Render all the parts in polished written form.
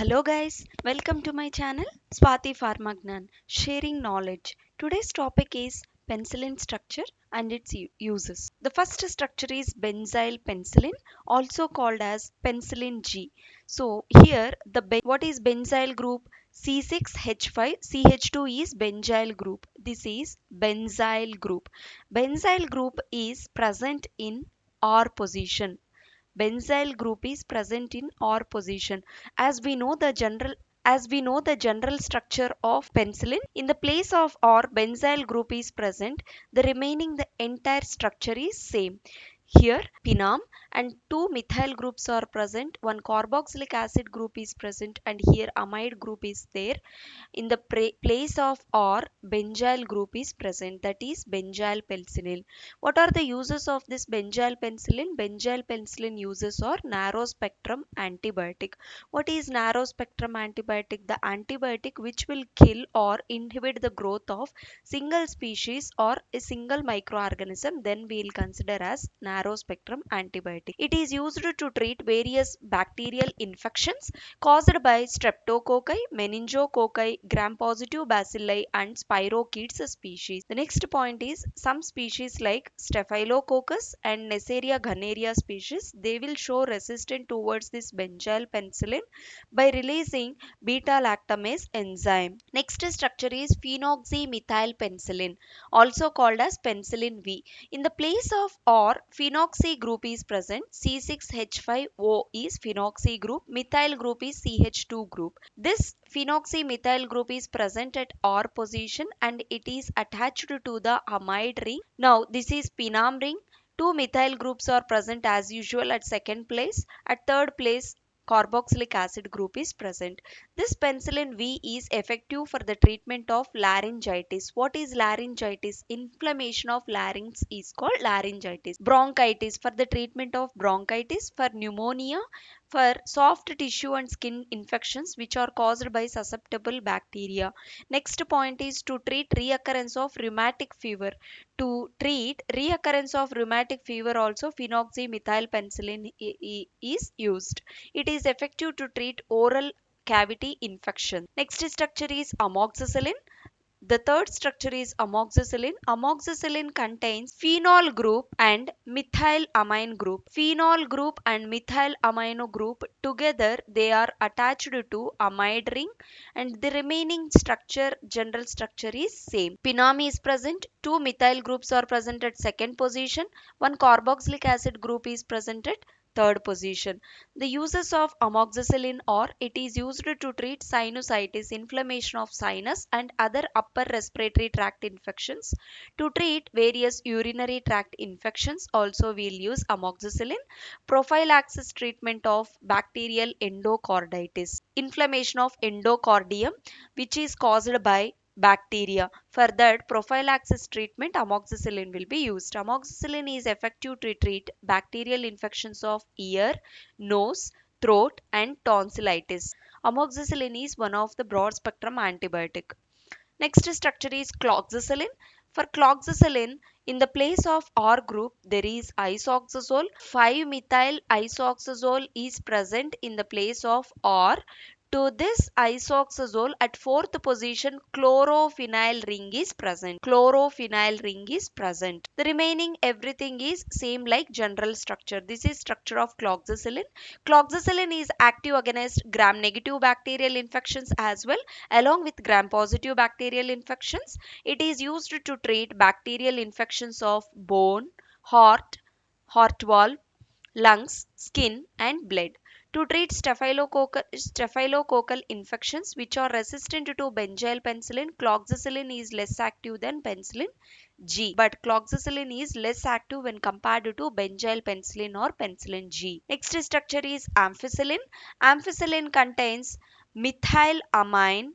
Hello guys, welcome to my channel SwathiPharmaJnan, sharing knowledge. Today's topic is penicillin structure and its uses. The first structure is benzyl penicillin, also called as penicillin G. So here what is benzyl group? C6H5, CH2 is benzyl group. This is benzyl group. Benzyl group is present in R position. Benzyl group is present in or position. as we know the general as we know the general structure of penicillin, in the place of or benzyl group is present, the remaining the entire structure is same. Here pinam and two methyl groups are present, one carboxylic acid group is present, and here amide group is there. In the place of or benzyl group is present, that is benzyl penicillin. What are the uses of this benzyl penicillin? Benzyl penicillin uses are narrow spectrum antibiotic. What is narrow spectrum antibiotic? The antibiotic which will kill or inhibit the growth of single species or a single microorganism, then we will consider as narrow spectrum antibiotic. It is used to treat various bacterial infections caused by streptococci, meningococci, gram-positive bacilli, and spirochetes species. The next point is some species like Staphylococcus and Neisseria gonorrhea species, they will show resistance towards this benzyl penicillin by releasing beta-lactamase enzyme. Next structure is phenoxymethyl penicillin, also called as penicillin V. In the place of or, phenoxy group is present. C6H5O is phenoxy group. Methyl group is CH2 group. This phenoxymethyl group is present at or position and it is attached to the amide ring. Now this is pinam ring. Two methyl groups are present as usual at second place. At third place, carboxylic acid group is present. This penicillin V is effective for the treatment of laryngitis. What is laryngitis? Inflammation of larynx is called laryngitis. Bronchitis, for the treatment of bronchitis, for pneumonia, for soft tissue and skin infections which are caused by susceptible bacteria. Next point is to treat reoccurrence of rheumatic fever. To treat reoccurrence of rheumatic fever also phenoxymethyl penicillin is used. It is effective to treat oral cavity infection. Next structure is amoxicillin. The third structure is amoxicillin. Amoxicillin contains phenol group and methyl amine group. Phenol group and methyl amino group together they are attached to amide ring and the remaining structure, general structure is same. Pinam is present. Two methyl groups are present at second position. One carboxylic acid group is present at third position. The uses of amoxicillin are it is used to treat sinusitis, inflammation of sinus and other upper respiratory tract infections. To treat various urinary tract infections also we'll use amoxicillin. Prophylaxis treatment of bacterial endocarditis. Inflammation of endocardium which is caused by bacteria. For that prophylaxis treatment amoxicillin will be used. Amoxicillin is effective to treat bacterial infections of ear, nose, throat and tonsillitis. Amoxicillin is one of the broad spectrum antibiotic. Next structure is cloxacillin. For cloxacillin, in the place of R group, there is isoxazole. 5-methyl isoxazole is present in the place of R. To this isoxazole at fourth position, chlorophenyl ring is present. Chlorophenyl ring is present. The remaining everything is same like general structure. This is structure of cloxacillin. Cloxacillin is active against gram-negative bacterial infections as well along with gram-positive bacterial infections. It is used to treat bacterial infections of bone, heart valve, lungs, skin, and blood. To treat staphylococcal infections which are resistant to benzyl penicillin, cloxacillin is less active than penicillin G. But cloxacillin is less active when compared to benzyl penicillin or penicillin G. Next structure is ampicillin. Ampicillin contains methylamine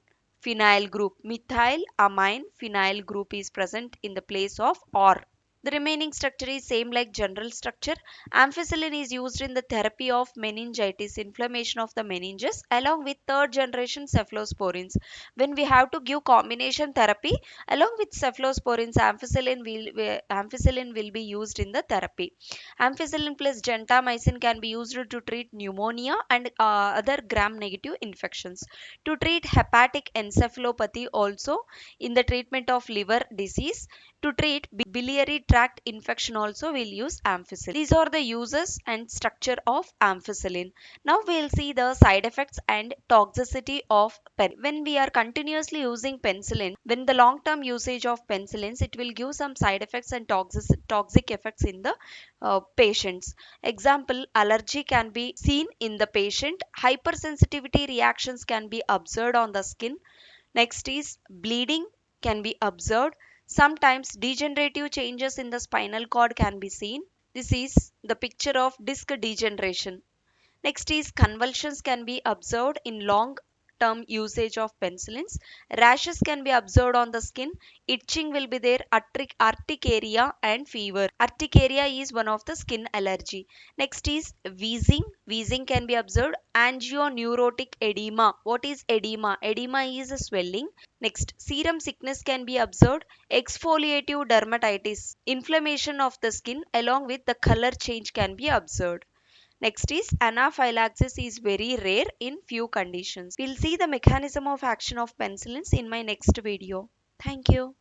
phenyl group. Methylamine phenyl group is present in the place of R. The remaining structure is same like general structure. Ampicillin is used in the therapy of meningitis, inflammation of the meninges, along with third generation cephalosporins. When we have to give combination therapy along with cephalosporins, ampicillin will be used in the therapy. Ampicillin plus gentamicin can be used to treat pneumonia and other gram negative infections. To treat hepatic encephalopathy also, in the treatment of liver disease, to treat biliary tract infection also we'll use ampicillin. These are the uses and structure of ampicillin. Now we'll see the side effects and toxicity of when we are continuously using penicillin. When the long term usage of penicillins, it will give some side effects and toxic effects in the patients. Example, allergy can be seen in the patient. Hypersensitivity reactions can be observed on the skin. Next is bleeding can be observed. Sometimes degenerative changes in the spinal cord can be seen. This is the picture of disc degeneration. Next is convulsions can be observed in long term usage of penicillins. Rashes can be observed on the skin. Itching will be there, urticaria and fever. Urticaria is one of the skin allergy. Next is wheezing. Wheezing can be observed. Angioneurotic edema. What is edema? Edema is a swelling. Next, serum sickness can be observed. Exfoliative dermatitis. Inflammation of the skin along with the color change can be observed. Next is anaphylaxis is very rare in few conditions. We'll see the mechanism of action of penicillins in my next video. Thank you.